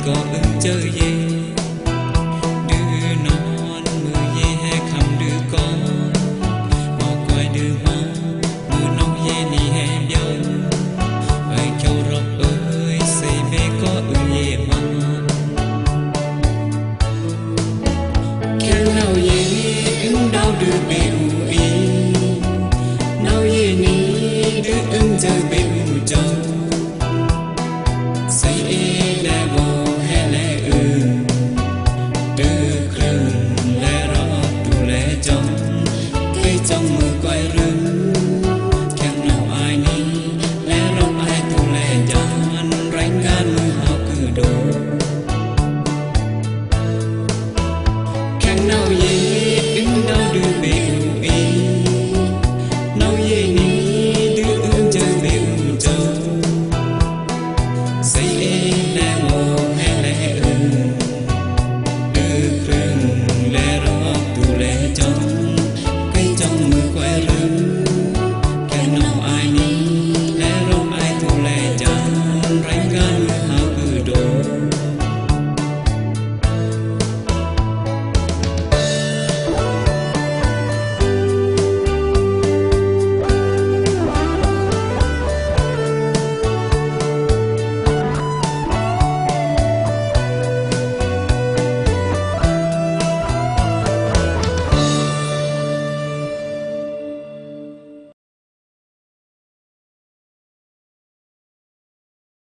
có ứng chơi ye đưa non mưa ye hay khăm đưa con bỏ quay đưa hoa mưa nông ye ni hay biao ai châu rọc ơi xây mê có ứng ye hoa khen nào ye ứng đau đưa bê u y nào ye ni đưa ứng chơi bê u châu trong mưa quay rừng khen nào ai ní lẽ rong ai tu lẽ chán ránh gan mưa họ cứ đồ khen nào ye đứng đâu đưa bể y nào ye ní đưa ứng chơi bể châu xây lẽ ngô hay lẽ đưa rừng lẽ rõ tu lẽ trong trong mưa